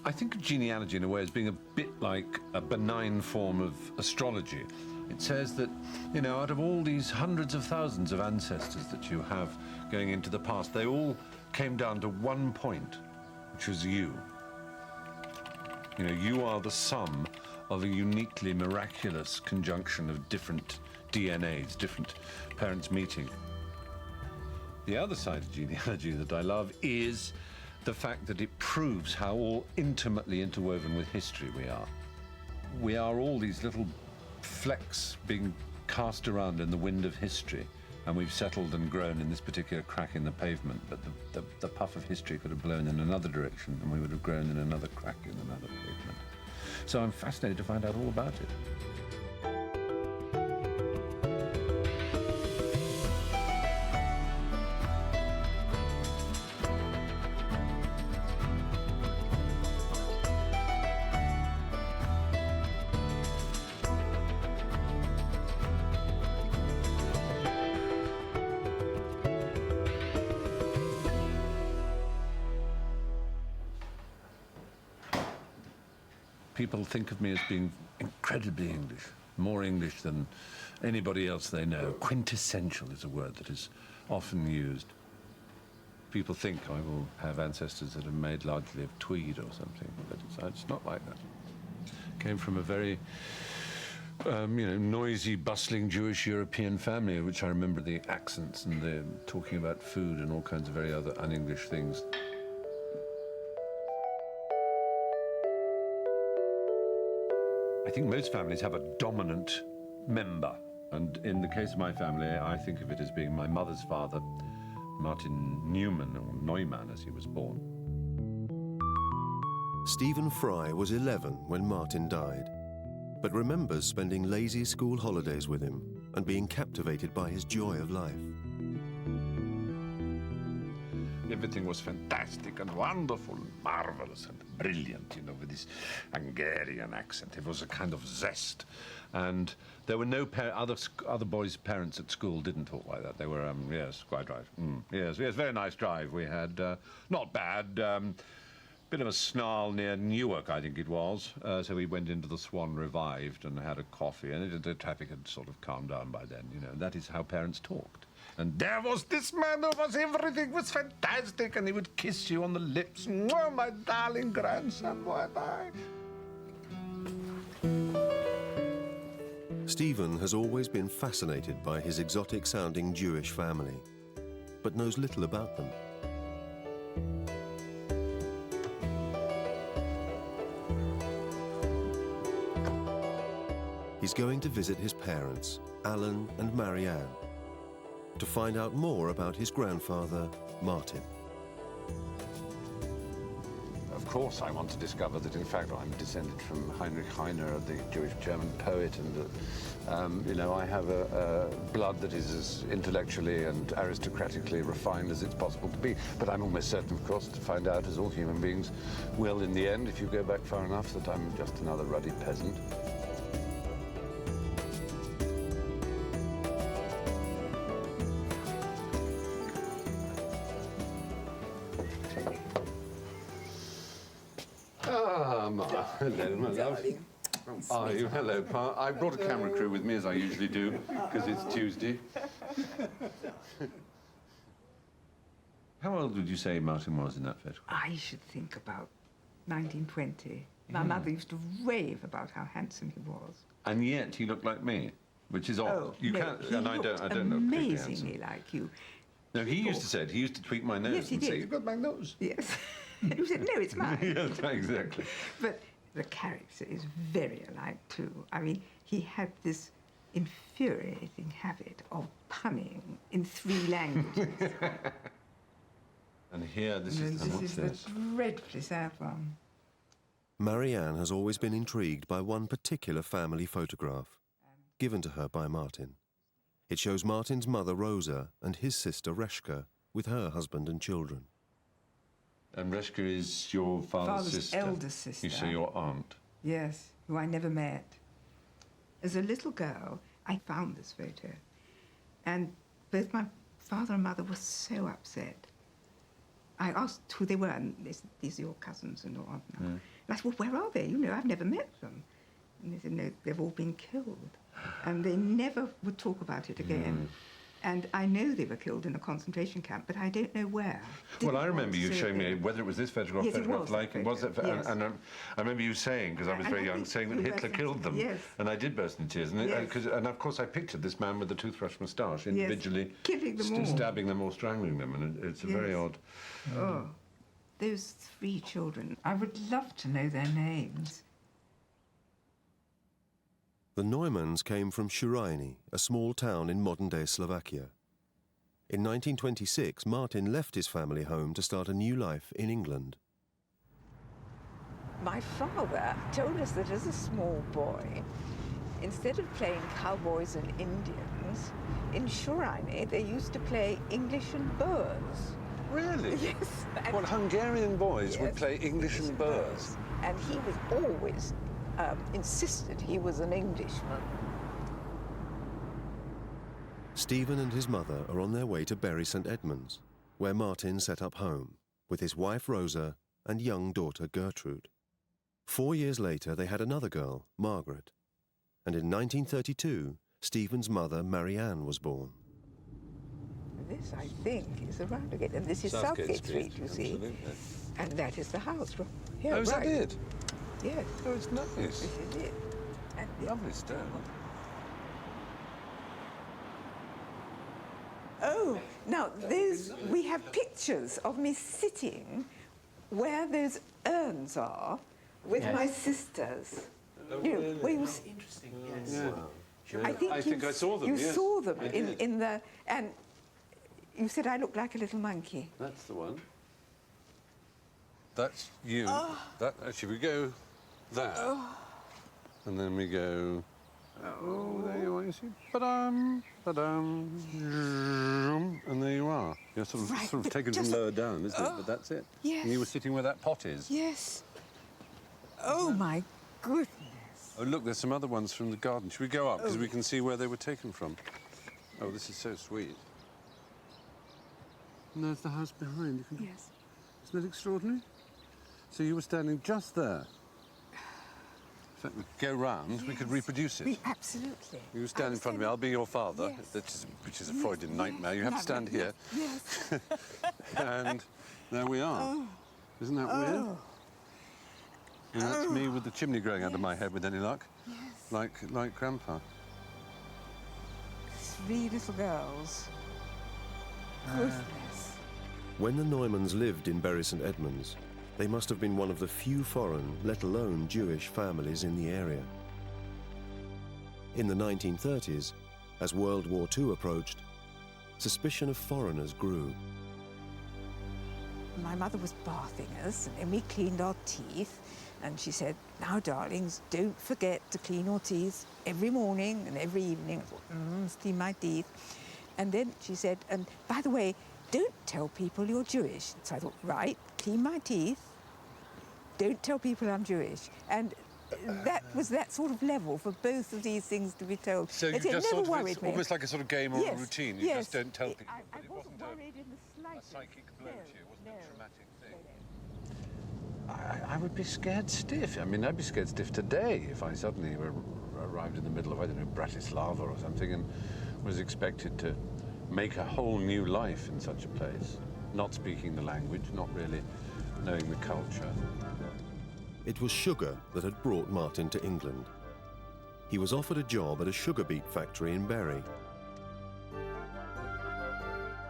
I think of genealogy in a way as being a bit like a benign form of astrology. It says that, you know, out of all these hundreds of thousands of ancestors that you have going into the past, they all came down to one point, which was you. You know, you are the sum of a uniquely miraculous conjunction of different DNAs, different parents meeting. The other side of genealogy that I love is the fact that it proves how all intimately interwoven with history we are. We are all these little flecks being cast around in the wind of history, and we've settled and grown in this particular crack in the pavement, but the puff of history could have blown in another direction, and we would have grown in another crack in another pavement. So I'm fascinated to find out all about it. People think of me as being incredibly English, more English than anybody else they know. Quintessential is a word that is often used. People think I will have ancestors that are made largely of tweed or something, but it's not like that. Came from a very, noisy, bustling Jewish European family, in which I remember the accents and the talking about food and all kinds of very other un-English things. I think most families have a dominant member, and in the case of my family, I think of it as being my mother's father, Martin Newman, or Neumann, as he was born. Stephen Fry was 11 when Martin died, but remembers spending lazy school holidays with him and being captivated by his joy of life. Everything was fantastic and wonderful and marvelous and brilliant, you know, with this Hungarian accent. It was a kind of zest. And there were no other boys' parents at school didn't talk like that. They were, yes, quite right. Yes, very nice drive. We had, not bad, bit of a snarl near Newark, I think it was. So we went into the Swan Revived and had a coffee, and the traffic had sort of calmed down by then, you know. That is how parents talked. And there was this man who was, everything was fantastic, and he would kiss you on the lips. Oh, my darling grandson, what I... Stephen has always been fascinated by his exotic-sounding Jewish family, but knows little about them. He's going to visit his parents, Alan and Marianne, to find out more about his grandfather, Martin. Of course, I want to discover that, in fact, I'm descended from Heinrich Heine, the Jewish German poet, and that, I have a blood that is as intellectually and aristocratically refined as it's possible to be. But I'm almost certain, of course, to find out, as all human beings will in the end, if you go back far enough, that I'm just another ruddy peasant. Hello, my love. Oh, you hello, Pa. I brought a camera crew with me, as I usually do, because it's Tuesday. How old would you say Martin was in that photograph? I should think about 1920. My mother used to rave about how handsome he was. And yet he looked like me, which is odd. Oh, you no, can't, he and I don't look amazingly like you. No, he used to say it. He used to tweak my nose Yes, he and did. say, "You've got my nose." Yes. You said, no, it's mine. Yes, exactly. But the character is very alike, too. I mean, he had this infuriating habit of punning in 3 languages. And here, this is the dreadfully sad one. Marianne has always been intrigued by one particular family photograph, given to her by Martin. It shows Martin's mother, Rosa, and his sister, Reshka, with her husband and children. And Reshka is your father's sister? Eldest sister. You say your aunt? Yes, who I never met. As a little girl, I found this photo. And both my father and mother were so upset. I asked who they were, and these are your cousins and all. And I said, well, where are they? You know, I've never met them. And they said, no, they've all been killed. And they never would talk about it again. And I know they were killed in a concentration camp, but I don't know where. Well, I remember you showing me whether it was this photograph, yes, photograph like it was. Yes. And I remember you saying, because I was very young, saying that Hitler killed them. Yes. And I did burst into tears. And, and of course, I pictured this man with the toothbrush moustache individually killing them all, stabbing them or strangling them, and it's a very odd. Oh, those 3 children. I would love to know their names. The Neumanns came from Shuraini, a small town in modern-day Slovakia. In 1926, Martin left his family home to start a new life in England. My father told us that as a small boy, instead of playing cowboys and Indians, in Shuraini they used to play English and Boers. Really? Yes. What, Hungarian boys would play English and Boers? And he was always insisted he was an Englishman. Stephen and his mother are on their way to Bury St Edmunds, where Martin set up home, with his wife Rosa and young daughter Gertrude. 4 years later, they had another girl, Margaret. And in 1932, Stephen's mother, Marianne, was born. This, I think, is around again. And this is Southgate Street, you see. Absolutely. And that is the house. Here, Oh, is that it? Yes. Oh, it's nice. This is it. And Lovely stone. oh, now we have pictures of me sitting where those urns are with my sisters. You know, where you Interesting, yes. Yeah. I think I saw them. You yes. saw them I did. in the, and you said I looked like a little monkey. That's the one. That's you. That actually, we go there, and then we go. Oh, there you are. You see, ba-dum, ba-dum, zoom, and there you are. You're sort of taken from lower down, isn't it? But that's it. Yes. And you were sitting where that pot is. Yes. Oh my goodness. Oh, look, there's some other ones from the garden. Should we go up because we can see where they were taken from? Oh, this is so sweet. And there's the house behind. Yes. Isn't that extraordinary? So you were standing just there. In fact, we could go round, we could reproduce it. Absolutely. You stand in front of me, I'll be your father, which is a Freudian nightmare. You have to stand here. Yes. And there we are. Isn't that weird? And that's me with the chimney growing out of my head with any luck. Yes. Like Grandpa. 3 little girls. Goodness. When the Neumanns lived in Bury St Edmunds, they must have been one of the few foreign, let alone Jewish, families in the area. In the 1930s, as World War II approached, suspicion of foreigners grew. My mother was bathing us, and then we cleaned our teeth. And she said, now, darlings, don't forget to clean your teeth every morning and every evening. I thought, clean my teeth. And then she said, and by the way, don't tell people you're Jewish. So I thought, right, clean my teeth. Don't tell people I'm Jewish. And that was that sort of level for both of these things to be told. So you it just never sort of, worried it's me. almost like a sort of game or a routine. You just don't tell people. I wasn't worried in the A slightest. psychic blow to you, it wasn't a traumatic thing. No. I would be scared stiff. I mean, I'd be scared stiff today if I suddenly arrived in the middle of, I don't know, Bratislava or something and was expected to make a whole new life in such a place. Not speaking the language, not really knowing the culture. It was sugar that had brought Martin to England. He was offered a job at a sugar beet factory in Bury.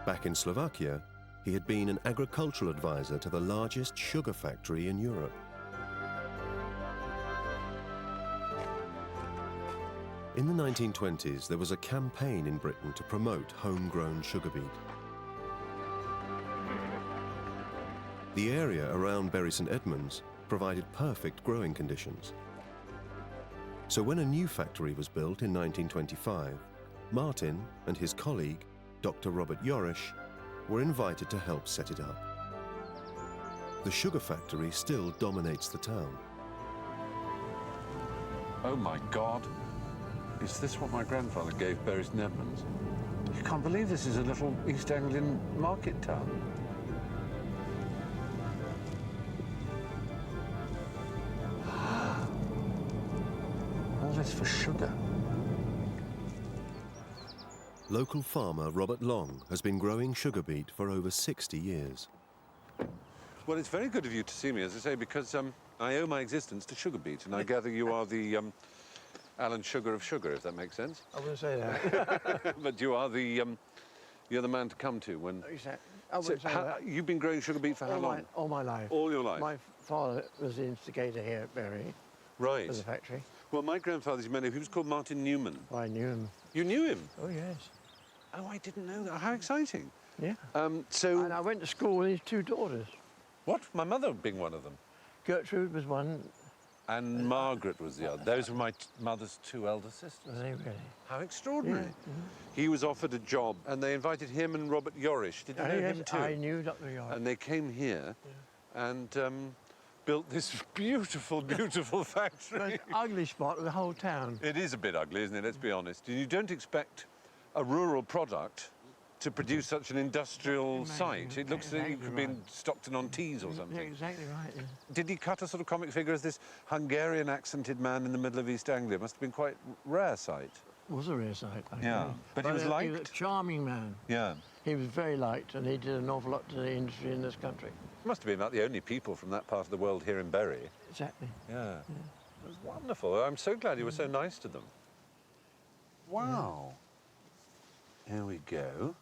Back in Slovakia, he had been an agricultural advisor to the largest sugar factory in Europe. In the 1920s, there was a campaign in Britain to promote homegrown sugar beet. The area around Bury St Edmunds provided perfect growing conditions. So when a new factory was built in 1925, Martin and his colleague, Dr. Robert Yorish, were invited to help set it up. The sugar factory still dominates the town. Oh my God. Is this what my grandfather gave Bury St Edmunds? You can't believe this is a little East Anglian market town. beets for sugar. Local farmer Robert Long has been growing sugar beet for over 60 years. Well, it's very good of you to see me, as I say, because I owe my existence to sugar beet, and I gather you are the Alan Sugar of sugar, if that makes sense. I wouldn't say that. But you are the you're the man to come to when. Exactly. I wouldn't say that. You've been growing sugar beet for how long? All my life. All your life. My father was the instigator here at Bury. Right. At the factory. Well, my grandfather, you know, he was called Martin Newman. I knew him. You knew him? Oh yes. Oh, I didn't know that. How exciting. Yeah. So. And I went to school with his two daughters. What? My mother being one of them. Gertrude was one. And Margaret was the other. Those were my mother's two elder sisters. Were they really? How extraordinary. Yeah. He was offered a job, and they invited him and Robert Yorish. Did you know Yes, him too? I knew Dr. Yorish. And they came here and built this beautiful, beautiful factory. It's an ugly spot of the whole town. It is a bit ugly, isn't it? Let's be honest. You don't expect a rural product to produce such an industrial site. It looks like it could be in Stockton-on-Tees or something. Yeah, exactly right. Yeah. Did he cut a sort of comic figure as this Hungarian accented man in the middle of East Anglia? Must have been quite rare sight. It was a rare sight. Yeah, but he was He was a liked? charming man. Yeah. He was very liked, and he did an awful lot to the industry in this country. Must have been about the only people from that part of the world here in Bury. Exactly. Yeah. It was wonderful. I'm so glad you were so nice to them. Wow. Here we go.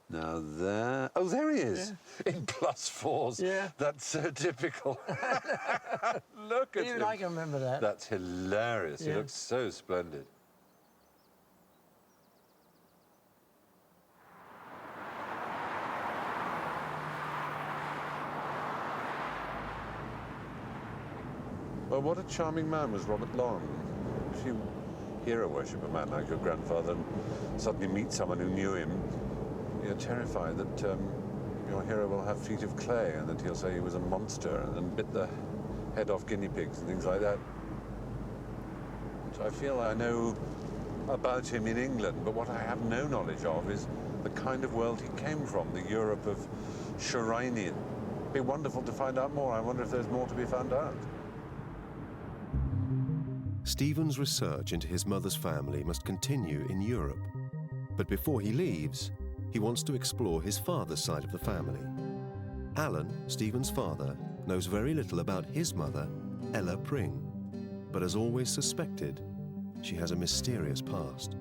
Now there... Oh, there he is. Yeah. In +4s. Yeah. That's so typical. Look at Even him. I can remember that. That's hilarious. He Yeah. looks so splendid. Well, what a charming man was Robert Long. If you hero worship a man like your grandfather and suddenly meet someone who knew him, you're terrified that your hero will have feet of clay and that he'll say he was a monster and then bit the head off guinea pigs and things like that. So I feel I know about him in England, but what I have no knowledge of is the kind of world he came from, the Europe of Sharanian. It'd be wonderful to find out more. I wonder if there's more to be found out. Stephen's research into his mother's family must continue in Europe. But before he leaves, he wants to explore his father's side of the family. Alan, Stephen's father, knows very little about his mother, Ella Pring, but has always suspected she has a mysterious past.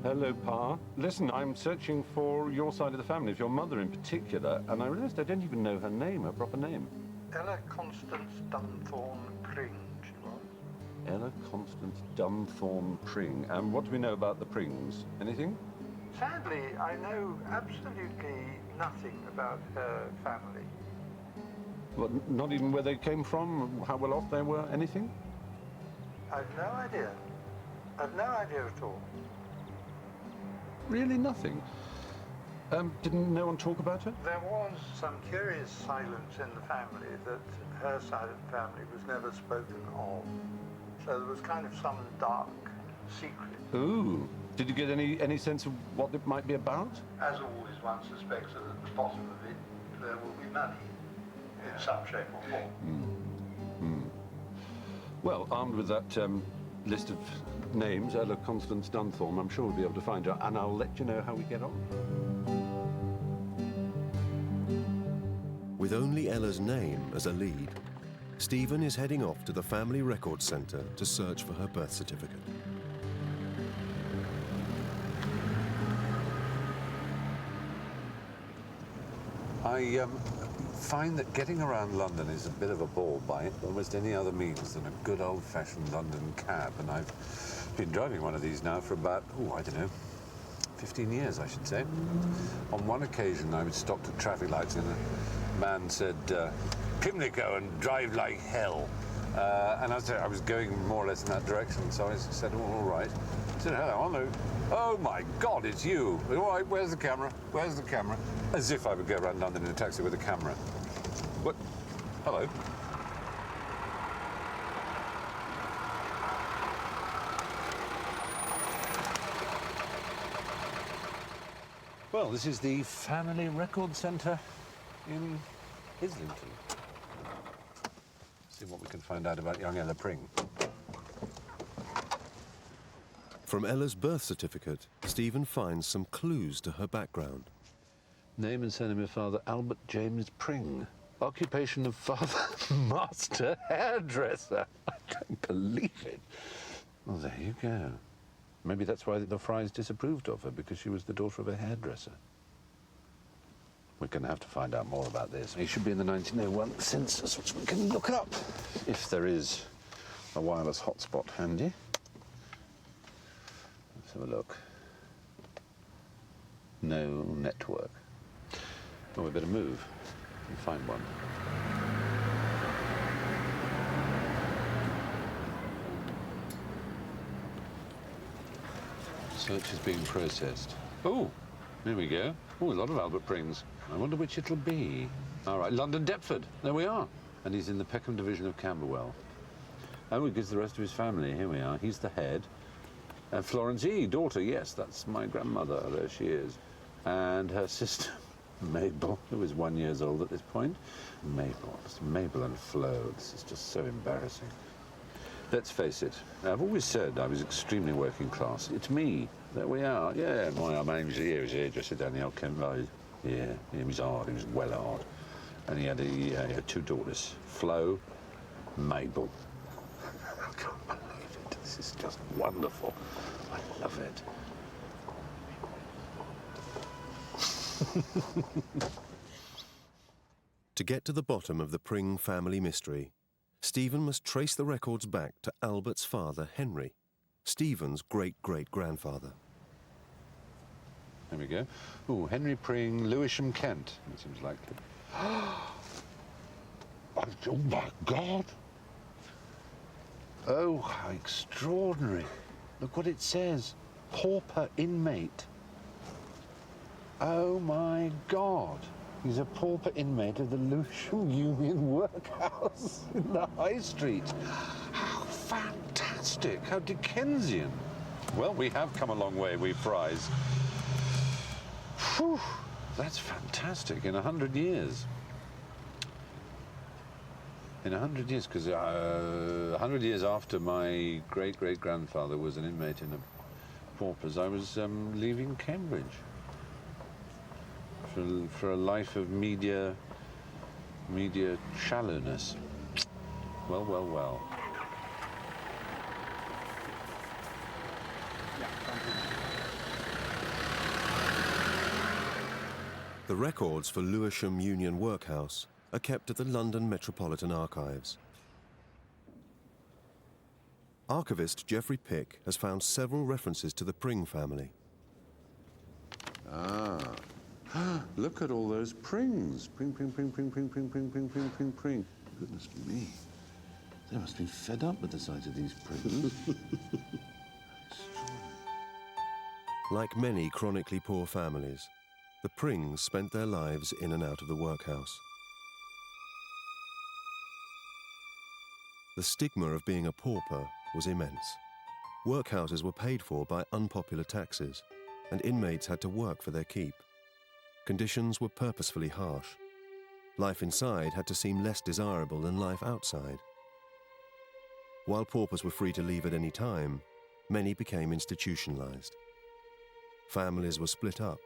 Hello, Pa. Listen, I'm searching for your side of the family, for your mother in particular, and I realised I don't even know her name, her proper name. Ella Constance Dunthorne Pring, she was. Ella Constance Dunthorne Pring. And what do we know about the Prings? Anything? Sadly, I know absolutely nothing about her family. Well, not even where they came from, how well off they were, anything? I've no idea. I've no idea at all. Really nothing? Didn't no one talk about her? There was some curious silence in the family that her side of the family was never spoken of. So there was kind of some dark secret. Ooh. Did you get any sense of what it might be about? As always, one suspects that at the bottom of it, there will be money in some shape or form. Well, armed with that list of names, Ella Constance Dunthorne, I'm sure we'll be able to find her, and I'll let you know how we get on. With only Ella's name as a lead, Stephen is heading off to the Family Records Centre to search for her birth certificate. I find that getting around London is a bit of a ball by almost any other means than a good old-fashioned London cab, and I've been driving one of these now for about, I don't know, 15 years, I should say. On one occasion, I was stopped at traffic lights and a man said, Pimlico and drive like hell. And I was going more or less in that direction, so I said, all right. I said, hello. Oh, my God, it's you. All right, where's the camera? Where's the camera? As if I would go around London in a taxi with a camera. What? Hello. Well, this is the Family Record Centre in Islington. See what we can find out about young Ella Pring. From Ella's birth certificate, Stephen finds some clues to her background. Name and surname of father, Albert James Pring. Occupation of father, master hairdresser. I don't believe it. Well, there you go. Maybe that's why the Frys disapproved of her, because she was the daughter of a hairdresser. We're going to have to find out more about this. It should be in the 1901 census, which we can look up if there is a wireless hotspot handy. Let's have a look. No network. Well, we better move and find one. Search is being processed. Oh, there we go. Oh, a lot of Albert Prings. I wonder which it'll be. All right, London Deptford. There we are. And he's in the Peckham division of Camberwell. Oh, he gives the rest of his family. Here we are. He's the head. And Florence E., daughter. Yes, that's my grandmother. There she is. And her sister, Mabel, who is 1 year old at this point. Mabel and Flo. This is just so embarrassing. Let's face it, I've always said I was extremely working class. It's me. There we are. Yeah, my name's here. He was a hairdresser down the old Kent Road. Yeah, he was hard. He was well hard. And he had two daughters, Flo, Mabel. I can't believe it. This is just wonderful. I love it. To get to the bottom of the Pring family mystery, Stephen must trace the records back to Albert's father, Henry, Stephen's great-great-grandfather. There we go. Oh, Henry Pring, Lewisham, Kent. That seems likely. Oh, my God. Oh, how extraordinary. Look what it says. Pauper inmate. Oh, my God. He's a pauper inmate of the Lewisham Union Workhouse in the High Street. How fantastic. How Dickensian. Well, we have come a long way, we Frys. Whew, that's fantastic. In 100 years. In 100 years, because 100 years after my great-great-grandfather was an inmate in a paupers, I was leaving Cambridge for a life of media shallowness. Well, well, well. The records for Lewisham Union Workhouse are kept at the London Metropolitan Archives. Archivist Geoffrey Pick has found several references to the Pring family. Ah. Look at all those Prings. Pring, Pring, Pring, Pring, Pring, Pring, Pring, Pring, Pring, Pring, Pring. Goodness me. They must be fed up with the sight of these Prings. Like many chronically poor families, the Prings spent their lives in and out of the workhouse. The stigma of being a pauper was immense. Workhouses were paid for by unpopular taxes, and inmates had to work for their keep. Conditions were purposefully harsh. Life inside had to seem less desirable than life outside. While paupers were free to leave at any time, many became institutionalized. Families were split up.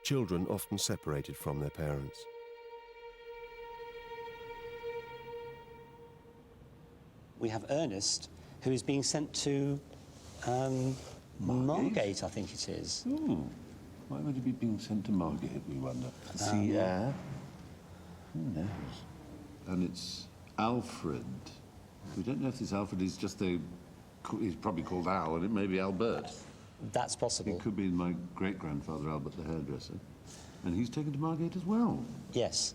Children often separated from their parents. We have Ernest, who is being sent to Margate, I think it is. Ooh. Why would he be being sent to Margate, we wonder? Sea air? Who knows? And it's Alfred. We don't know if this Alfred is just he's probably called Al, and it may be Albert. That's possible. It could be my great-grandfather, Albert the hairdresser. And he's taken to Margate as well. Yes.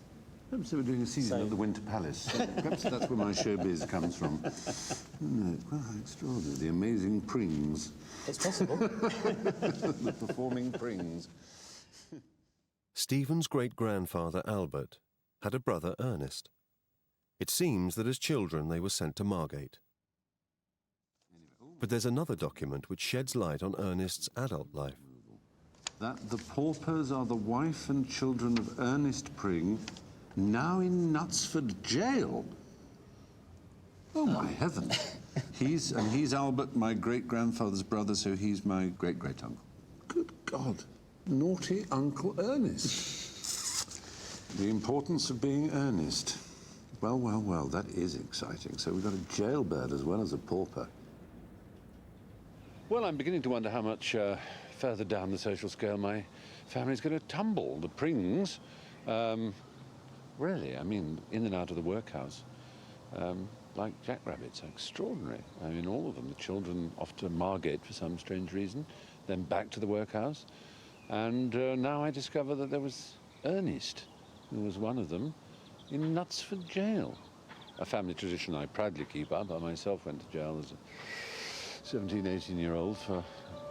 Perhaps they were doing a season at the Winter Palace. Perhaps that's where my showbiz comes from. No, well, how extraordinary. The amazing Prings. It's possible. The performing Prings. Stephen's great-grandfather, Albert, had a brother, Ernest. It seems that as children they were sent to Margate. But there's another document which sheds light on Ernest's adult life. That the paupers are the wife and children of Ernest Pring, now in Knutsford jail. Oh, my heavens. He's Albert, my great-grandfather's brother, so he's my great-great-uncle. Good God. Naughty Uncle Ernest. The importance of being earnest. Well, well, well, that is exciting. So we've got a jailbird as well as a pauper. Well, I'm beginning to wonder how much further down the social scale my family's going to tumble. The Prings, really, I mean, in and out of the workhouse, like jackrabbits, extraordinary. I mean, all of them, the children off to Margate for some strange reason, then back to the workhouse. And now I discover that there was Ernest, who was one of them, in Knutsford Jail. A family tradition I proudly keep up. I myself went to jail as a 17, 18-year-old for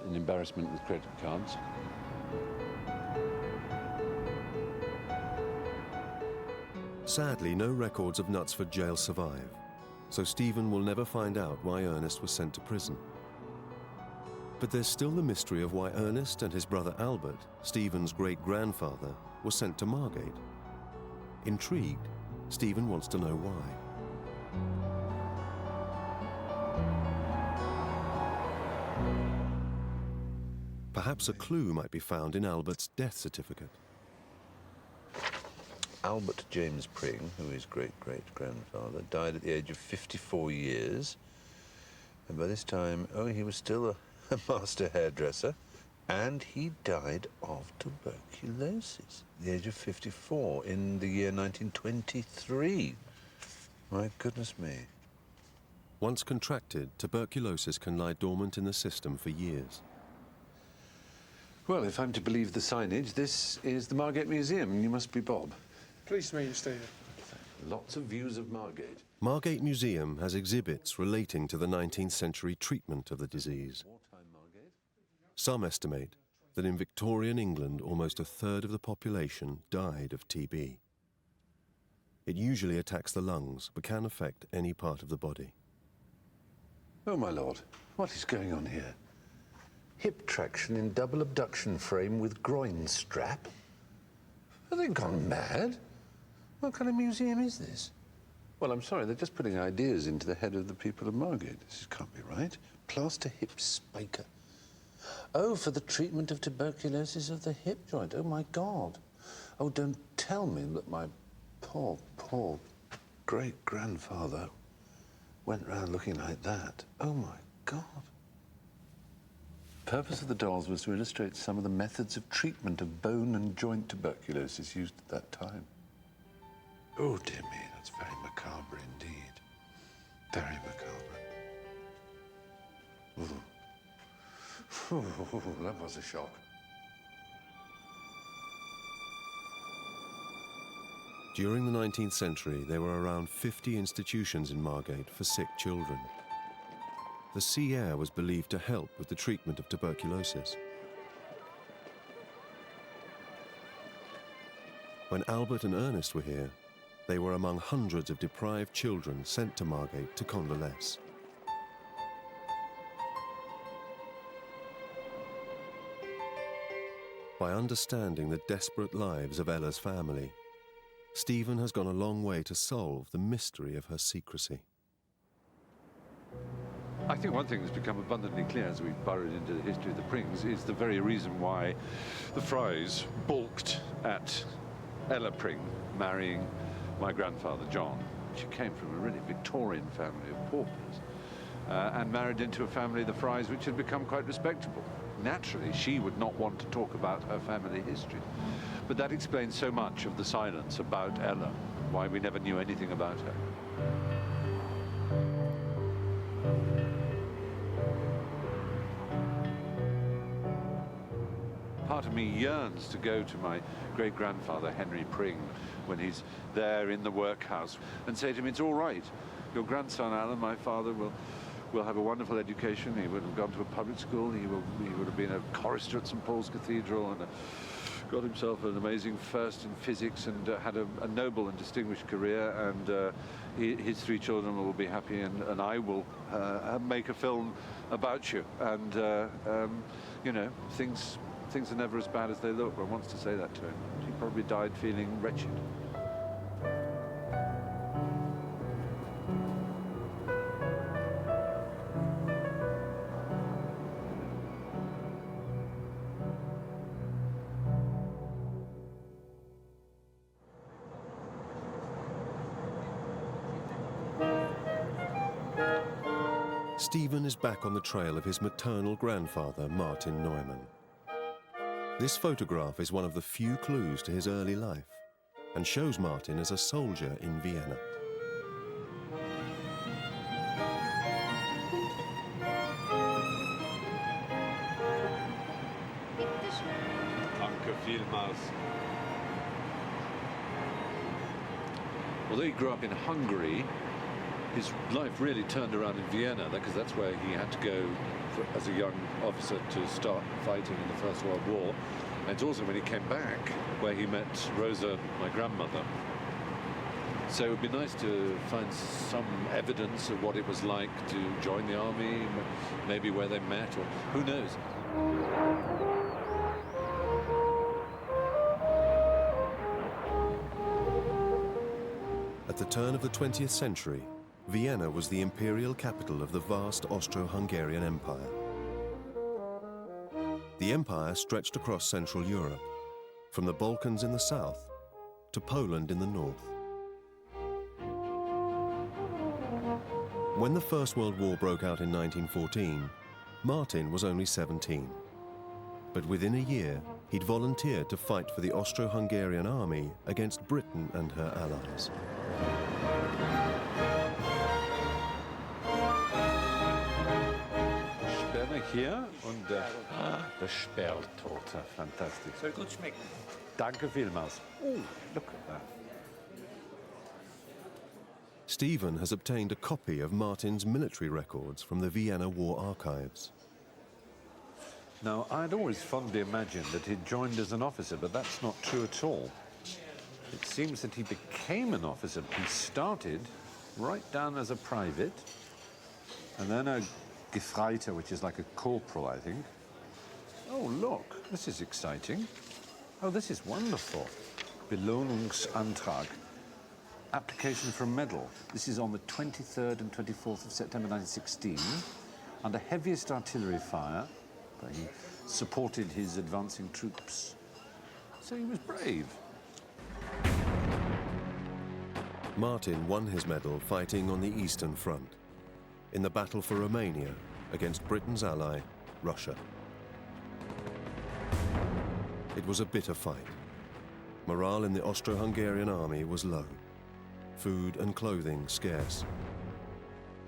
an embarrassment with credit cards. Sadly, no records of Knutsford Jail survive, so Stephen will never find out why Ernest was sent to prison. But there's still the mystery of why Ernest and his brother Albert, Stephen's great-grandfather, were sent to Margate. Intrigued, Stephen wants to know why. Perhaps a clue might be found in Albert's death certificate. Albert James Pring, who is great-great-grandfather, died at the age of 54 years. And by this time, he was still a master hairdresser. And he died of tuberculosis at the age of 54 in the year 1923. My goodness me. Once contracted, tuberculosis can lie dormant in the system for years. Well, if I'm to believe the signage, this is the Margate Museum. You must be Bob. Pleased to meet you, Stephen. Lots of views of Margate. Margate Museum has exhibits relating to the 19th century treatment of the disease. Some estimate that in Victorian England, almost a third of the population died of TB. It usually attacks the lungs, but can affect any part of the body. Oh, my lord, what is going on here? Hip traction in double abduction frame with groin strap? Have they gone mad? What kind of museum is this? Well, I'm sorry, they're just putting ideas into the head of the people of Margate. This can't be right. Plaster hip spiker. Oh, for the treatment of tuberculosis of the hip joint. Oh, my God. Oh, don't tell me that my poor great-grandfather went round looking like that. Oh, my God. The purpose of the dolls was to illustrate some of the methods of treatment of bone and joint tuberculosis used at that time. Oh, dear me, that's very macabre indeed. Very macabre. Ooh. That was a shock. During the 19th century, there were around 50 institutions in Margate for sick children. The sea air was believed to help with the treatment of tuberculosis. When Albert and Ernest were here, they were among hundreds of deprived children sent to Margate to convalesce. By understanding the desperate lives of Ella's family, Stephen has gone a long way to solve the mystery of her secrecy. I think one thing that's become abundantly clear as we've burrowed into the history of the Prings is the very reason why the Frys balked at Ella Pring marrying my grandfather, John. She came from a really Victorian family of paupers and married into a family, the Frys, which had become quite respectable. Naturally, she would not want to talk about her family history. But that explains so much of the silence about Ella, why we never knew anything about her. Part of me yearns to go to my great-grandfather, Henry Pring, when he's there in the workhouse, and say to him, it's all right. Your grandson, Alan, my father, will have a wonderful education. He would have gone to a public school. He would have been a chorister at St. Paul's Cathedral and got himself an amazing first in physics and had a noble and distinguished career. And his three children will be happy, and I will make a film about you. And, you know, things are never as bad as they look. One wants to say that to him. He probably died feeling wretched. Stephen is back on the trail of his maternal grandfather, Martin Neumann. This photograph is one of the few clues to his early life and shows Martin as a soldier in Vienna. Danke vielmals. Although he grew up in Hungary, his life really turned around in Vienna, because that's where he had to go as a young officer to start fighting in the First World War. And it's also when he came back where he met Rosa, my grandmother. So it would be nice to find some evidence of what it was like to join the army, maybe where they met, or who knows. At the turn of the 20th century, Vienna was the imperial capital of the vast Austro-Hungarian Empire. The empire stretched across Central Europe, from the Balkans in the south to Poland in the north. When the First World War broke out in 1914, Martin was only 17. But within a year, he'd volunteered to fight for the Austro-Hungarian army against Britain and her allies. Hier und der Sperltote, fantastisch. Soll gut schmecken. Danke vielmals. Oh, look at that. Stephen has obtained a copy of Martin's military records from the Vienna War Archives. Now, I'd always fondly imagined that he'd joined as an officer, but that's not true at all. It seems that he became an officer. He started right down as a private, and then a Gefreiter, which is like a corporal, I think. Oh, look, this is exciting. Oh, this is wonderful. Belohnungsantrag. Application for a medal. This is on the 23rd and 24th of September 1916, under heaviest artillery fire, but he supported his advancing troops. So he was brave. Martin won his medal fighting on the Eastern Front, in the battle for Romania against Britain's ally, Russia. It was a bitter fight. Morale in the Austro-Hungarian army was low. Food and clothing scarce.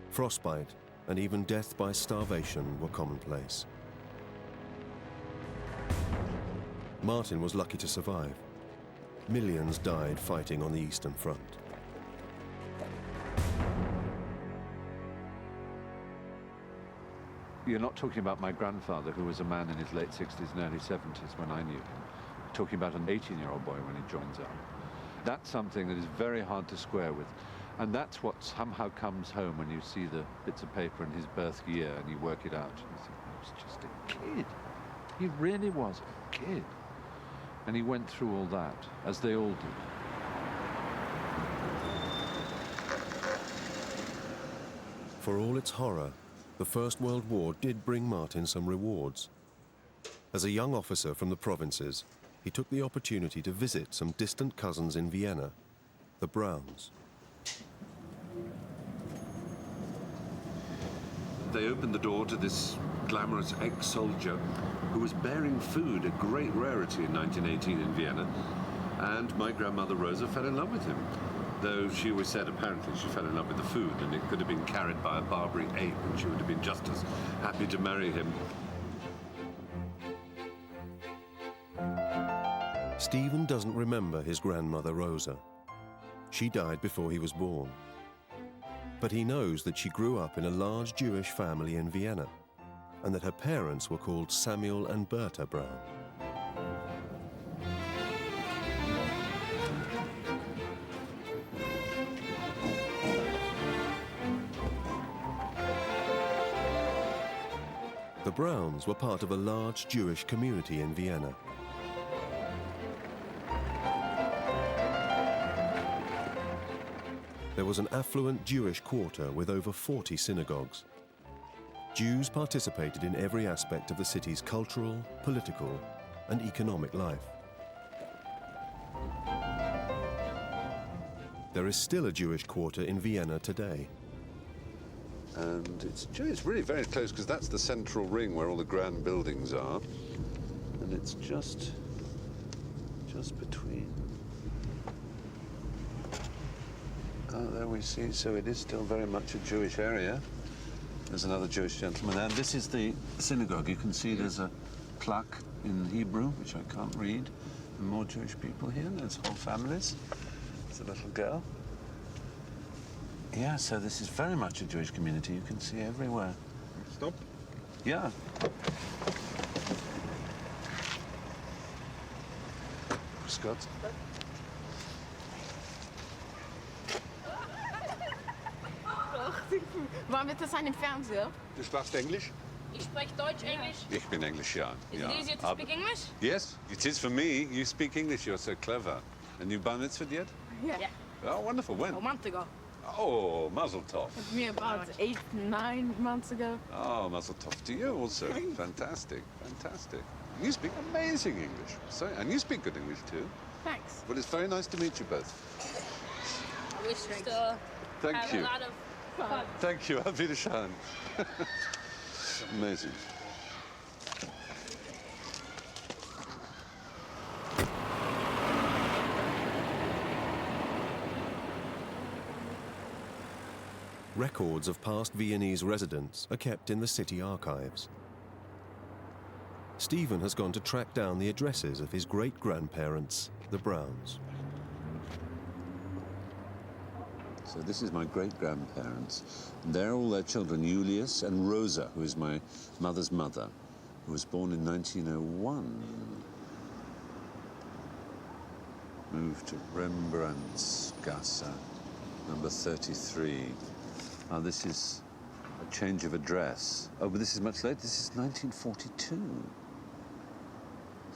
Frostbite and even death by starvation were commonplace. Martin was lucky to survive. Millions died fighting on the Eastern Front. You're not talking about my grandfather, who was a man in his late 60s and early 70s when I knew him. You're talking about an 18-year-old boy when he joins up. That's something that is very hard to square with. And that's what somehow comes home when you see the bits of paper in his birth year and you work it out. And you think, he was just a kid. He really was a kid. And he went through all that, as they all did. For all its horror, the First World War did bring Martin some rewards. As a young officer from the provinces, he took the opportunity to visit some distant cousins in Vienna, the Browns. They opened the door to this glamorous ex-soldier who was bearing food, a great rarity in 1918 in Vienna, and my grandmother Rosa fell in love with him. Though she always said apparently she fell in love with the food, and it could have been carried by a Barbary ape and she would have been just as happy to marry him. Stephen doesn't remember his grandmother Rosa. She died before he was born. But he knows that she grew up in a large Jewish family in Vienna, and that her parents were called Samuel and Berta Brown. The Browns were part of a large Jewish community in Vienna. There was an affluent Jewish quarter with over 40 synagogues. Jews participated in every aspect of the city's cultural, political, and economic life. There is still a Jewish quarter in Vienna today. And it's really very close because that's the central ring where all the grand buildings are. And it's just between. Oh, there we see. So it is still very much a Jewish area. There's another Jewish gentleman there. And this is the synagogue. You can see there's a plaque in Hebrew, which I can't read. And more Jewish people here. There's whole families. There's a little girl. Yeah, so this is very much a Jewish community. You can see everywhere. Stop. Yeah. Scott. Wann wird das sein im Fernseher? Du sprachst Englisch? Ich spreche Deutsch, Englisch. Ich bin English, ja. Is it easier to speak English? Yes, it is for me. You speak English, you're so clever. And you bar mitzvahed yet? Yeah. Oh, wonderful. When? A month ago. Oh, mazel tov. Me about 8, 9 months ago. Oh, mazel tov to you also. Fantastic, fantastic. You speak amazing English. So, and you speak good English too. Thanks. Well, it's very nice to meet you both. I wish you still Thank have you. a lot of fun. Thank you. Auf Wiedersehen. Amazing. Records of past Viennese residents are kept in the city archives. Stephen has gone to track down the addresses of his great-grandparents, the Browns. So this is my great-grandparents. They're all their children, Julius and Rosa, who is my mother's mother, who was born in 1901. Moved to Rembrandtsgasse, number 33. Now this is a change of address. Oh, but this is much later. This is 1942.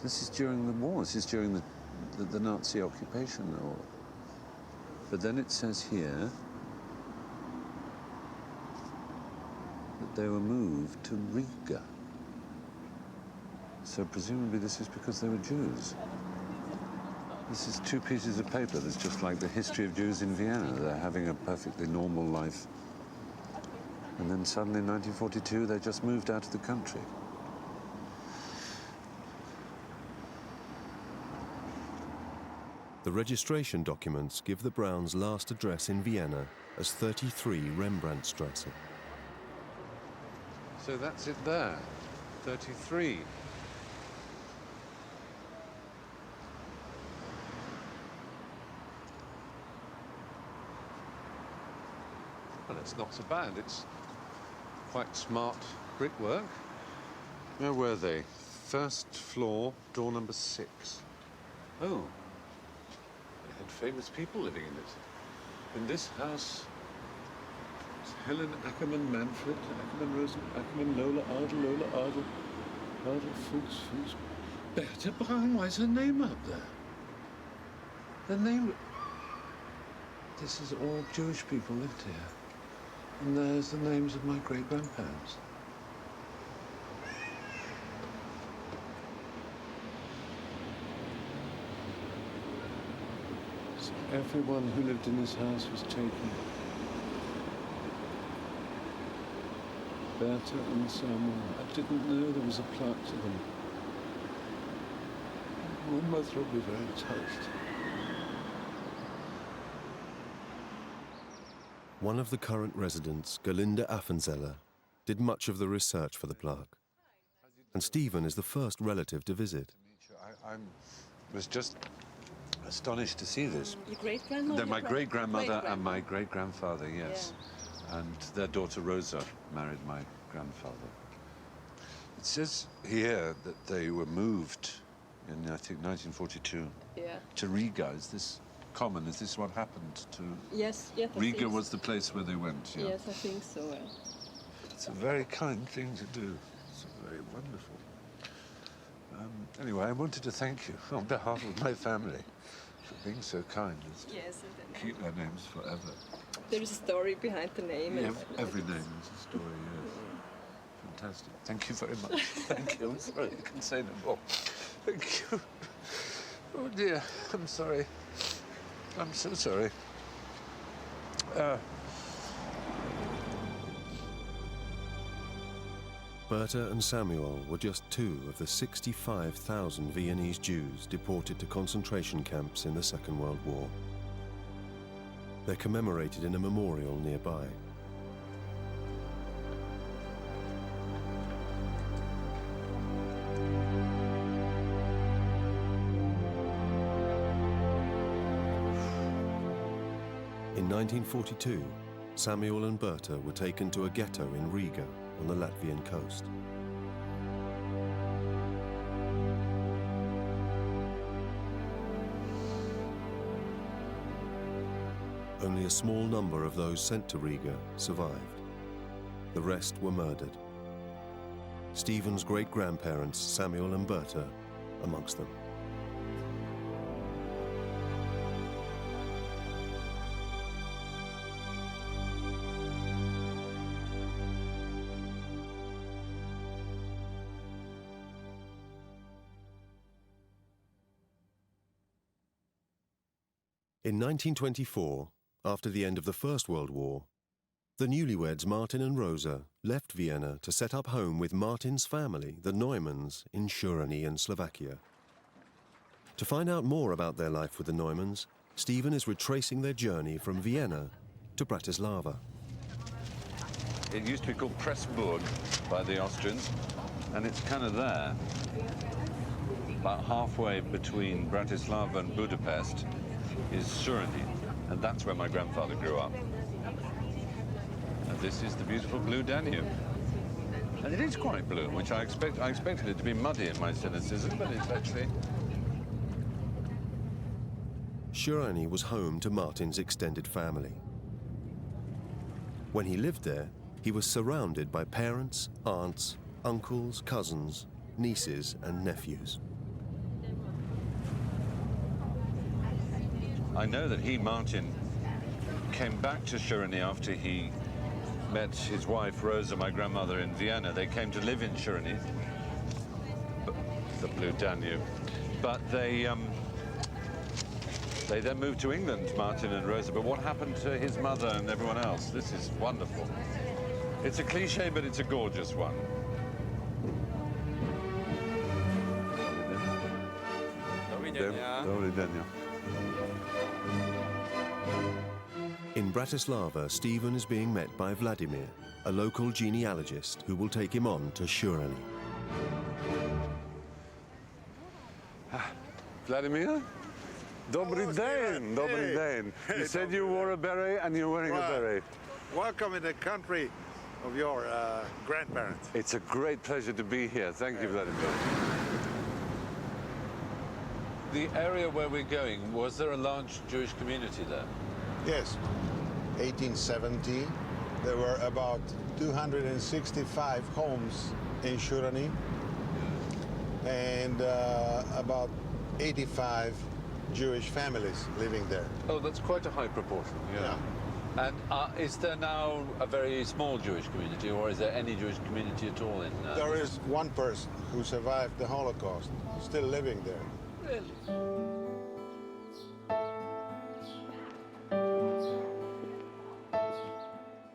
This is during the war. This is during the Nazi occupation. But then it says here that they were moved to Riga. So presumably this is because they were Jews. This is 2 pieces of paper that's just like the history of Jews in Vienna. They're having a perfectly normal life. And then suddenly in 1942, they just moved out of the country. The registration documents give the Browns' last address in Vienna as 33 Rembrandtstrasse. So that's it there, 33. Well, it's not so bad. It's quite smart brickwork. Where were they? First floor, door number 6. Oh. They had famous people living in it. In this house, it's Helen Ackerman, Manfred, Ackerman, Rosen, Ackerman, Lola Adel, Adel, Fuchs. Bertha Braun, why is her name up there? The name... This is all Jewish people lived here. And there's the names of my great-grandparents. So everyone who lived in this house was taken. Bertha and Samuel. I didn't know there was a plaque to them. My mother will be very touched. One of the current residents, Galinda Affenzeller, did much of the research for the plaque. And Stephen is the first relative to visit. I was just astonished to see this. Your great-grandmother? They're my great-grandmother and my great-grandfather, yes. Yeah. And their daughter Rosa married my grandfather. It says here that they were moved in, I think, 1942 to Riga. Is this common? Is this what happened to... Yes, Riga was the place where they went, yeah? Yes, I think so. It's a very kind thing to do. It's very wonderful. Anyway, I wanted to thank you on behalf of my family for being so kind as to keep their names forever. There is a story behind the name. Yeah, every name is a story, yes. Fantastic. Thank you very much. Thank you. I'm sorry, I can say no more. Thank you. Oh dear, I'm sorry. I'm so sorry. Berta and Samuel were just 2 of the 65,000 Viennese Jews deported to concentration camps in the Second World War. They're commemorated in a memorial nearby. In 1942, Samuel and Berta were taken to a ghetto in Riga on the Latvian coast. Only a small number of those sent to Riga survived. The rest were murdered. Stephen's great-grandparents, Samuel and Berta, amongst them. In 1924, after the end of the First World War, the newlyweds Martin and Rosa left Vienna to set up home with Martin's family, the Neumanns, in Šurany in Slovakia. To find out more about their life with the Neumanns, Stephen is retracing their journey from Vienna to Bratislava. It used to be called Pressburg by the Austrians, and it's kind of there, about halfway between Bratislava and Budapest is Šurany, and that's where my grandfather grew up. And this is the beautiful blue Danube. And it is quite blue, which I expected it to be muddy in my cynicism, but it's actually... Šurany was home to Martin's extended family. When he lived there, he was surrounded by parents, aunts, uncles, cousins, nieces, and nephews. I know that he, Martin, came back to Šurany after he met his wife, Rosa, my grandmother, in Vienna. They came to live in Šurany, the blue Danube. But they then moved to England, Martin and Rosa. But what happened to his mother and everyone else? This is wonderful. It's a cliche, but it's a gorgeous one. In Bratislava, Stephen is being met by Vladimir, a local genealogist who will take him on to Šurany. Vladimir? Dobry den, dobry den. You said you wore a beret and you're wearing a beret. Welcome in the country of your grandparents. It's a great pleasure to be here. Thank you, Vladimir. The area where we're going, was there a large Jewish community there? Yes. 1870, there were about 265 homes in Šurany and about 85 Jewish families living there. Oh, that's quite a high proportion, yeah. And is there now a very small Jewish community, or is there any Jewish community at all in there is one person who survived the Holocaust, still living there. Really?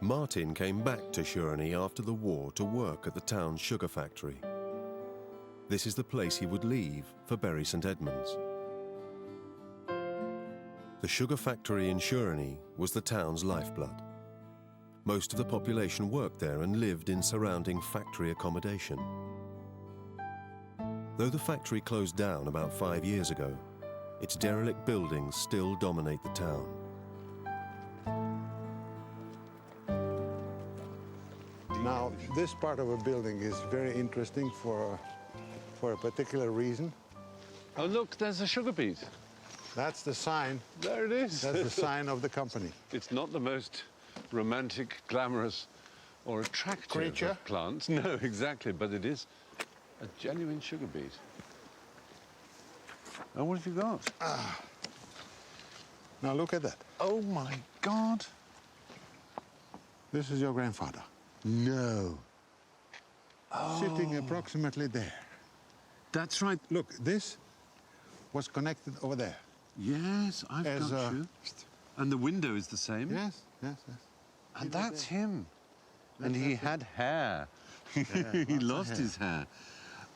Martin came back to Šurany after the war to work at the town's sugar factory. This is the place he would leave for Bury St Edmunds. The sugar factory in Šurany was the town's lifeblood. Most of the population worked there and lived in surrounding factory accommodation. Though the factory closed down about 5 years ago, its derelict buildings still dominate the town. Now, this part of a building is very interesting for a particular reason. Oh, look, there's a sugar beet. That's the sign. There it is. That's the sign of the company. It's not the most romantic, glamorous, or attractive creature of plants. No, exactly, but it is a genuine sugar beet. Oh, what have you got? Now look at that. Oh my God! This is your grandfather. No. Oh. Sitting approximately there. That's right. Look, this was connected over there. Yes, I've got you. And the window is the same? Yes, yes, yes. And that's him. And he had hair. He lost his hair.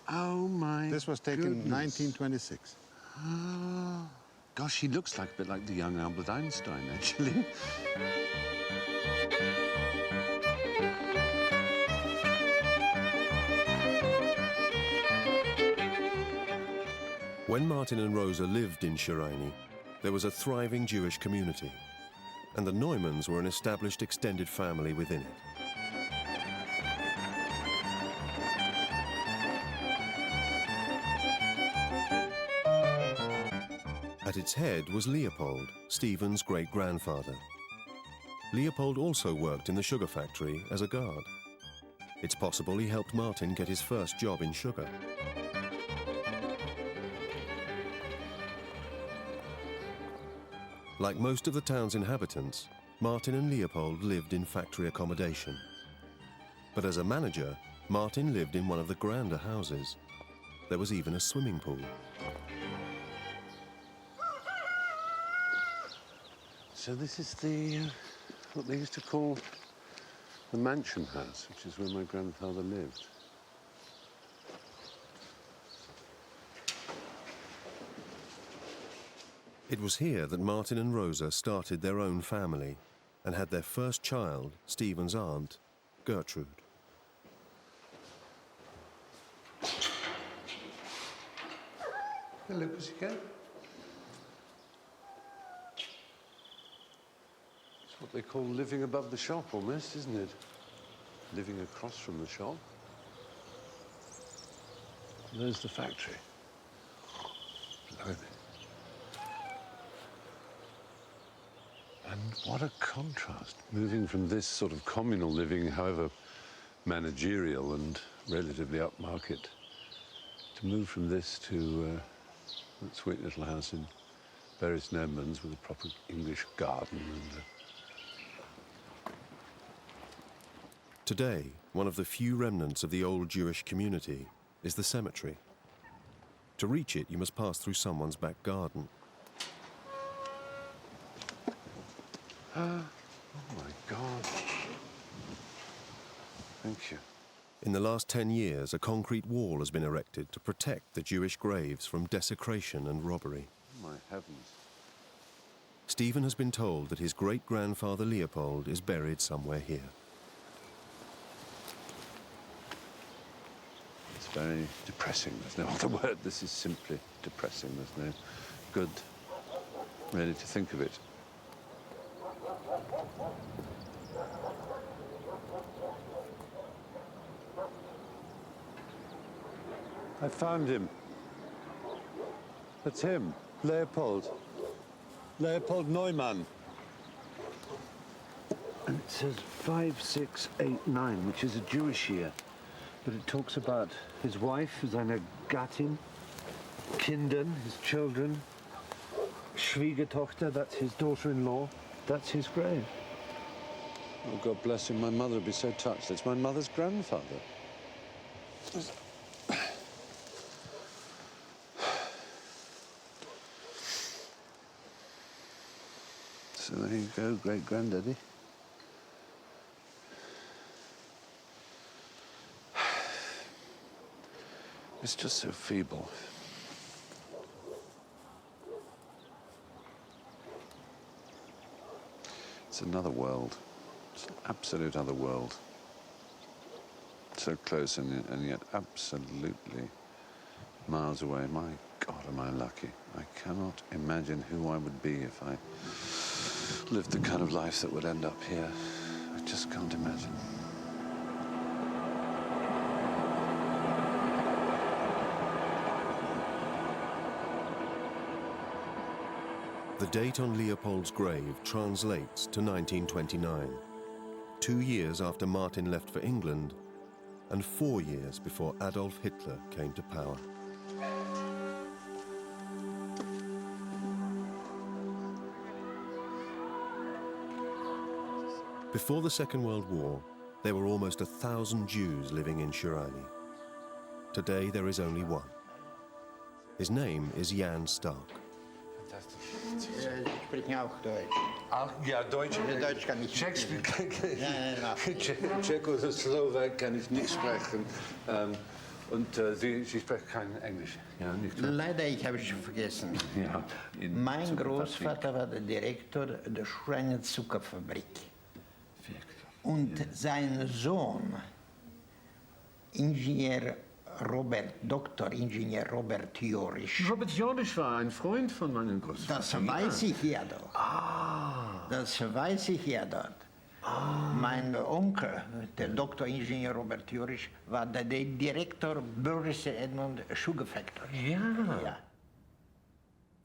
Oh, my This was taken in goodness. 1926. Oh, gosh, he looks like a bit like the young Albert Einstein, actually. When Martin and Rosa lived in Shiraini, there was a thriving Jewish community, and the Neumanns were an established extended family within it. At its head was Leopold, Stephen's great-grandfather. Leopold also worked in the sugar factory as a guard. It's possible he helped Martin get his first job in sugar. Like most of the town's inhabitants, Martin and Leopold lived in factory accommodation. But as a manager, Martin lived in one of the grander houses. There was even a swimming pool. So this is the, what they used to call the mansion house, which is where my grandfather lived. It was here that Martin and Rosa started their own family and had their first child, Stephen's aunt, Gertrude. Hello, pussycat. It's what they call living above the shop, almost, isn't it? Living across from the shop. There's the factory. Blimey. And what a contrast, moving from this sort of communal living, however managerial and relatively upmarket, to move from this to that sweet little house in Bury St Edmunds with a proper English garden. And Today, one of the few remnants of the old Jewish community is the cemetery. To reach it, you must pass through someone's back garden. oh my God. Thank you. In the last 10 years, a concrete wall has been erected to protect the Jewish graves from desecration and robbery. My heavens. Stephen has been told that his great-grandfather Leopold is buried somewhere here. It's very depressing. There's no other word. This is simply depressing. There's no good really to think of it. I found him. That's him, Leopold. Leopold Neumann. And it says 5689, which is a Jewish year. But it talks about his wife, seine Gattin, Kindern, his children, Schwiegertochter, that's his daughter-in-law. That's his grave. Oh, God bless him. My mother would be so touched. It's my mother's grandfather. So there you go, great-granddaddy. It's just so feeble. It's another world. It's an absolute other world. So close and yet absolutely miles away. My God, am I lucky. I cannot imagine who I would be if I lived the kind of life that would end up here. I just can't imagine. The date on Leopold's grave translates to 1929, 2 years after Martin left for England and 4 years before Adolf Hitler came to power. Before the Second World War, there were almost 1,000 Jews living in Shiraini. Today there is only one. His name is Jan Stark. Fantastic. sprechen auch Deutsch. Ach, ja, Deutsch. Deutsch kann ich nicht. Tschechoslowak kann ich nicht sprechen. Und Sie sprechen kein Englisch? Ja, nicht wahr? Leider, ich habe es schon vergessen. Ja, Mein Großvater war der Direktor der Schreiner Zuckerfabrik. Und sein Sohn, Dr. Ingenieur Robert Jorisch. Robert Jorisch war ein Freund von meinem Großvater. Das weiß ich ja doch. Das weiß ich ja dort. Mein Onkel, der Dr. Ingenieur Robert Jorisch, war der Direktor Boris Edmund Sugar Factory. Ja.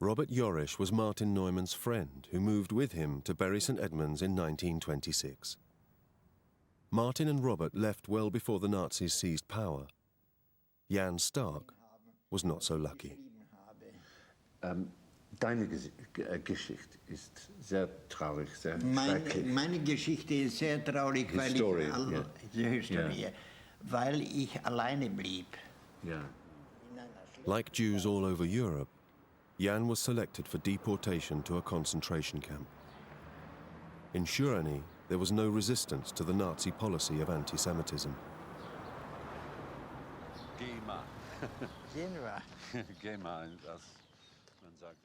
Robert Jorisch was Martin Neumann's friend who moved with him to Bury St Edmunds in 1926. Martin and Robert left well before the Nazis seized power. Jan Stark was not so lucky. Deine Geschichte ist sehr traurig, sehr schrecklich. Meine Geschichte ist sehr traurig, weil ich alleine blieb. Yeah. Like Jews all over Europe, Jan was selected for deportation to a concentration camp. In Surani, there was no resistance to the Nazi policy of anti-Semitism.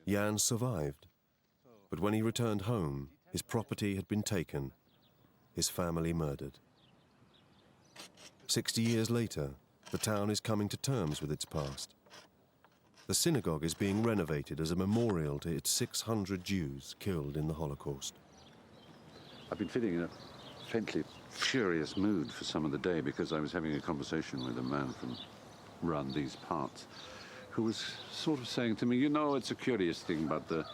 Jan survived, but when he returned home, his property had been taken, his family murdered. 60 years later, the town is coming to terms with its past. The synagogue is being renovated as a memorial to its 600 Jews killed in the Holocaust. I've been feeling in a faintly furious mood for some of the day because I was having a conversation with a man from around these parts who was sort of saying to me, you know, it's a curious thing, but the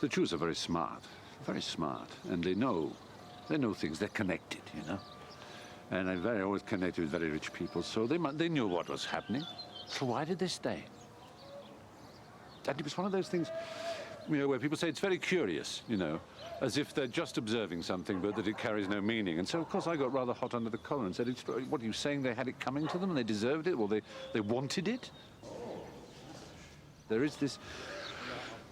Jews are very smart, and they know things, they're connected, you know. And they're always connected with very rich people, so they knew what was happening. So why did they stay? And it was one of those things, you know, where people say it's very curious, you know, as if they're just observing something, but that it carries no meaning. And so, of course, I got rather hot under the collar and said, what are you saying? They had it coming to them and they deserved it, or they wanted it? There is this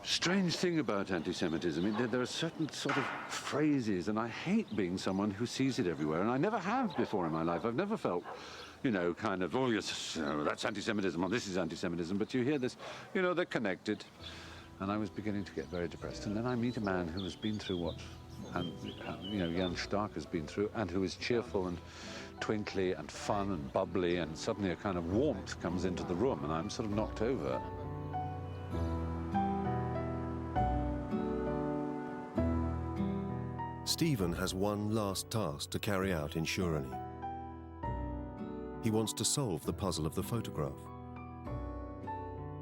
strange thing about anti-Semitism. I mean, there are certain sort of phrases, and I hate being someone who sees it everywhere, and I never have before in my life. I've never felt, you know, kind of, oh, yes, that's anti-Semitism, or this is anti-Semitism, but you hear this, you know, they're connected. And I was beginning to get very depressed. And then I meet a man who has been through what, you know, Jan Stark has been through, and who is cheerful and twinkly and fun and bubbly, and suddenly a kind of warmth comes into the room, and I'm sort of knocked over. Stephen has one last task to carry out in Surani. He wants to solve the puzzle of the photograph.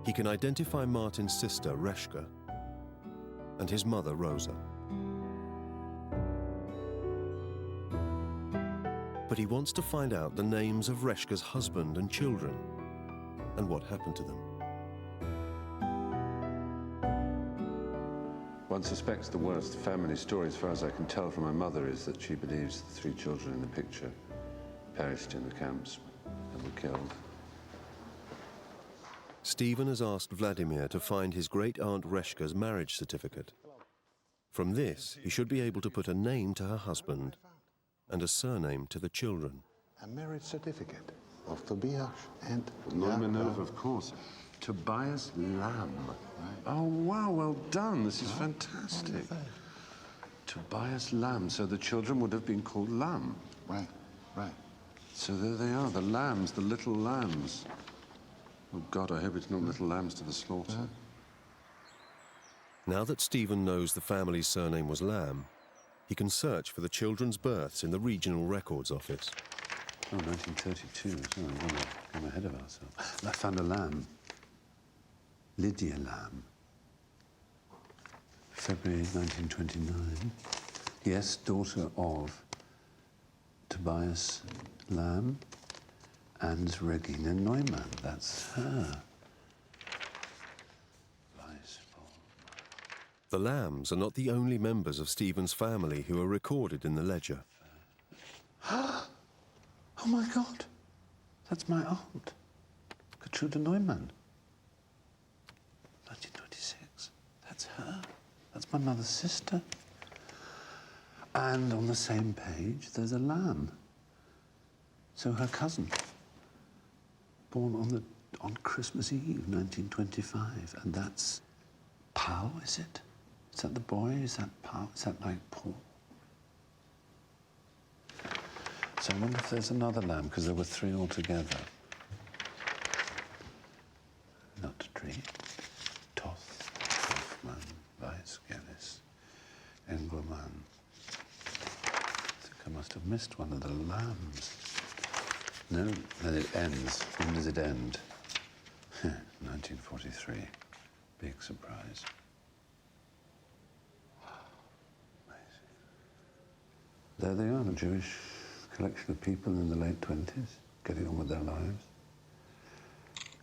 He can identify Martin's sister, Reshka, and his mother, Rosa. But he wants to find out the names of Reshka's husband and children, and what happened to them. One suspects the worst family story, as far as I can tell from my mother, is that she believes the 3 children in the picture perished in the camps and were killed. Stephen has asked Vladimir to find his great-aunt Reshka's marriage certificate. From this, he should be able to put a name to her husband and a surname to the children. A marriage certificate of Tobias and Neumann, of course. Tobias Lamb. Right. Oh, wow, well done. This is fantastic. Tobias Lamb. So the children would have been called Lamb. Right, right. So there they are, the lambs, the little lambs. Oh, God, I hope it's not little lambs to the slaughter. Now that Stephen knows the family's surname was Lamb, he can search for the children's births in the Regional Records Office. Oh, 1932. Oh, I'm ahead of ourselves. I found a lamb. Lydia Lamb. February 1929. Yes, daughter of Tobias Lamb and Regina Neumann. That's her. The Lambs are not the only members of Stephen's family who are recorded in the ledger. Oh, my God. That's my aunt, Gertrude Neumann. 1926. That's her. That's my mother's sister. And on the same page, there's a lamb. So her cousin, born on Christmas Eve, 1925. And that's Pau, is it? Is that the boy? Is that Pau? Is that like Paul? So I wonder if there's another lamb, because there were three altogether. Nut tree, Toth, Hoffman, Weiss, Gellis, Engelmann. I think I must have missed one of the lambs. No, then it ends. When does it end? 1943. Big surprise. Amazing. There they are, a Jewish collection of people in the late 20s, getting on with their lives.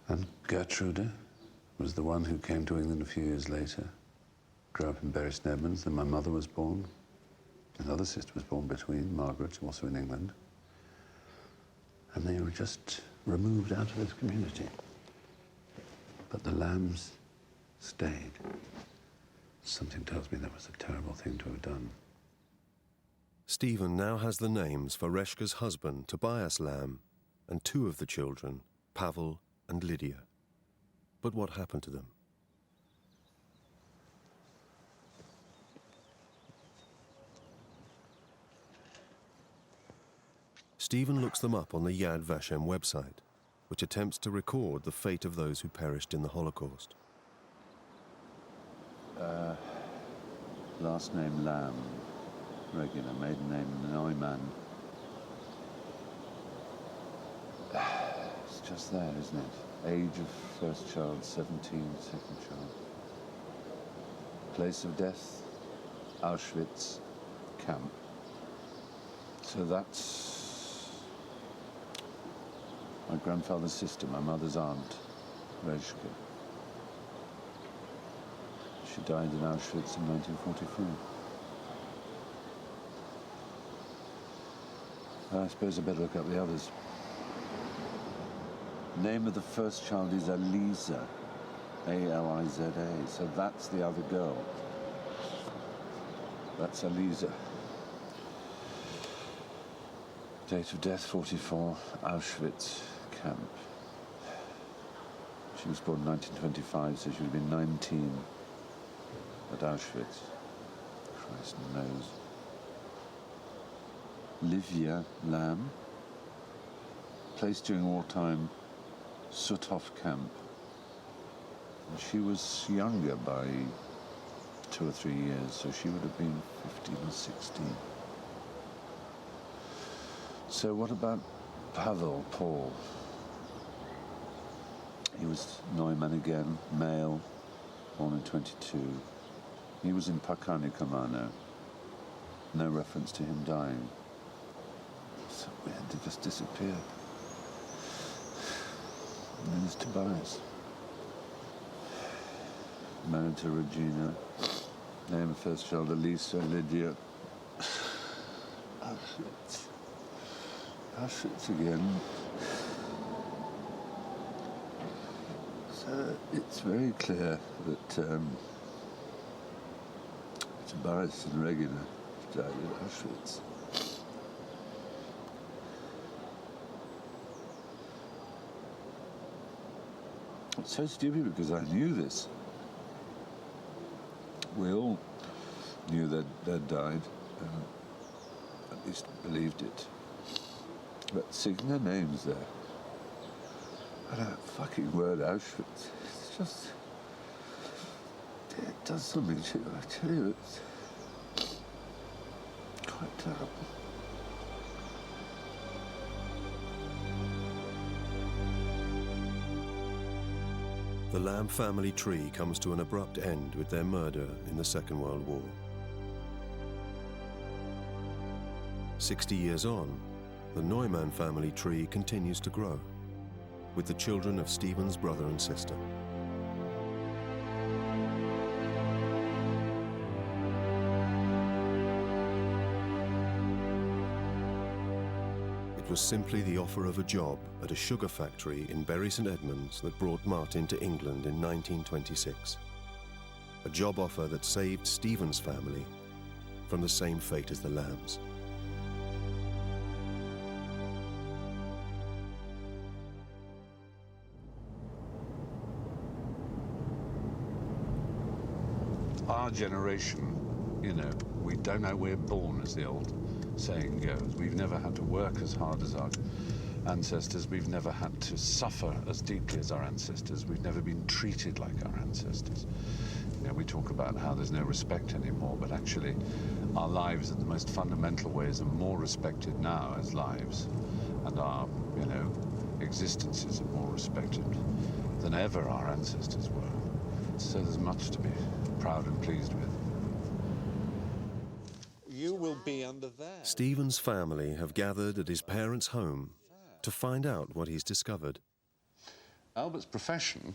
And Gertrude was the one who came to England a few years later, grew up in Bury St Edmunds, then my mother was born. Another sister was born between, Margaret, also in England. And they were just removed out of this community. But the lambs stayed. Something tells me that was a terrible thing to have done. Stephen now has the names for Reshka's husband, Tobias Lamb, and two of the children, Pavel and Lydia. But what happened to them? Stephen looks them up on the Yad Vashem website, which attempts to record the fate of those who perished in the Holocaust. Last name Lamb, regular, maiden name Neumann. It's just there, isn't it? Age of first child, 17, second child. Place of death, Auschwitz camp. So that's my grandfather's sister, my mother's aunt, Reshka. She died in Auschwitz in 1944. I suppose I better look up the others. Name of the first child is Aliza, A-L-I-Z-A, so that's the other girl. That's Aliza. Date of death, 44, Auschwitz camp. She was born in 1925, so she would have been 19 at Auschwitz. Christ knows. Livia Lamb, placed during wartime, Suthof camp. And she was younger by 2 or 3 years, so she would have been 15 or 16. So what about Pavel, Paul? He was Neumann again, male, born in 22. He was in Pakani Kamano. No reference to him dying. So weird, they just disappeared. And then there's Tobias. Married to Regina. Name of first child, Elisa, Lydia. Auschwitz. Auschwitz again. So it's very clear that Tobias and Regina died at Auschwitz. It's so stupid because I knew this. We all knew that they'd died, at least believed it. But seeing their names there, and that fucking word Auschwitz, it's just, it does something to you, I tell you, it's quite terrible. The Lamb family tree comes to an abrupt end with their murder in the Second World War. 60 years on, the Neumann family tree continues to grow, with the children of Stephen's brother and sister. It was simply the offer of a job at a sugar factory in Bury St Edmunds that brought Martin to England in 1926. a job offer that saved Stephen's family from the same fate as the Lambs. Our generation, you know, we don't know we're born, as the old saying goes. We've never had to work as hard as our ancestors. We've never had to suffer as deeply as our ancestors. We've never been treated like our ancestors. You know, we talk about how there's no respect anymore, but actually our lives in the most fundamental ways are more respected now as lives, and our, you know, existences are more respected than ever our ancestors were. So there's much to be proud and pleased with. You will be under there. Stephen's family have gathered at his parents' home to find out what he's discovered. Albert's profession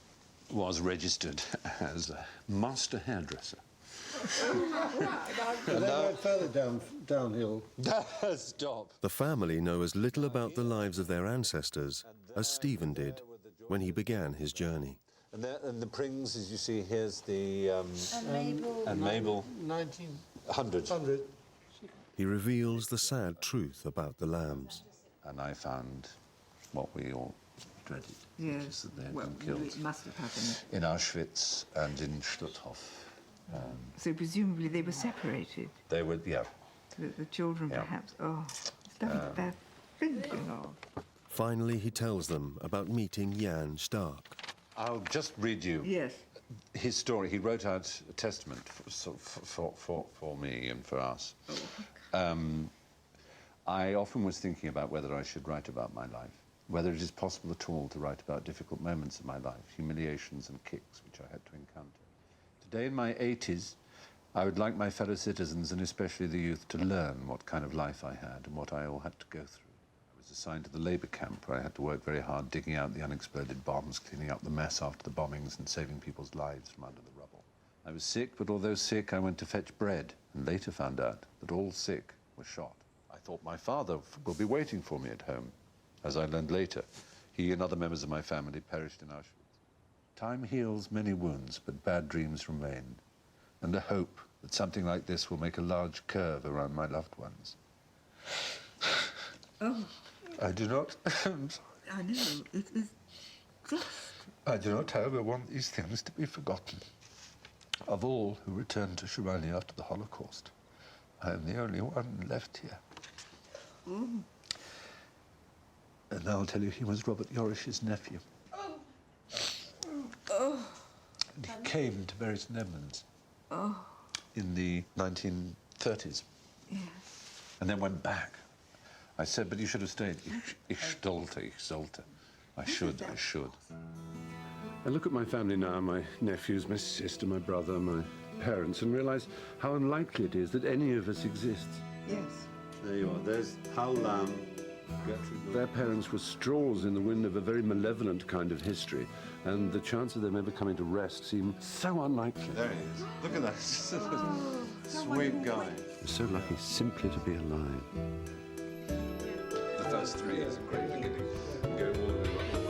was registered as a master hairdresser. And then went further downhill. Stop. The family know as little about the lives of their ancestors as Stephen did when he began his journey. And the Prings, as you see, here's the... and Mabel. 1900. He reveals the sad truth about the Lambs. And I found what we all dreaded, Yes. which is that they had Well, been killed it must have happened. in Auschwitz and in Stutthof. So presumably they were separated. They were, yeah. The children, Yeah. perhaps. Oh, it's done a bad thing, you know. Finally, he tells them about meeting Jan Stark. I'll just read you Yes. his story. He wrote out a testament for me and for us. I often was thinking about whether I should write about my life, whether it is possible at all to write about difficult moments of my life, humiliations and kicks which I had to encounter. Today in my 80s, I would like my fellow citizens, and especially the youth, to learn what kind of life I had and what I all had to go through. I was assigned to the labour camp where I had to work very hard digging out the unexploded bombs, cleaning up the mess after the bombings and saving people's lives from under the rubble. I was sick, but although sick, I went to fetch bread and later found out that all sick were shot. I thought my father will be waiting for me at home. As I learned later, he and other members of my family perished in Auschwitz. Time heals many wounds, but bad dreams remain, and a hope that something like this will make a large curve around my loved ones. Oh. I do not... I'm sorry. I know, it is just... I do not, however, want these things to be forgotten. Of all who returned to Shirani after the Holocaust, I am the only one left here. Mm. And I'll tell you, he was Robert Yorish's nephew. Oh. And he came to Bury St Edmunds Oh. in the 1930s. Yes. And then went back. I said, but you should have stayed. Ich sollte. I should. I look at my family now, my nephews, my sister, my brother, my parents, and realise how unlikely it is that any of us exists. Yes. There you are. There's Hal Lamb, Gertrude. Their parents were straws in the wind of a very malevolent kind of history, and the chance of them ever coming to rest seemed so unlikely. There he is. Look at that. Sweet guy. We're so lucky simply to be alive. The first three is a great beginning. Go all the way up.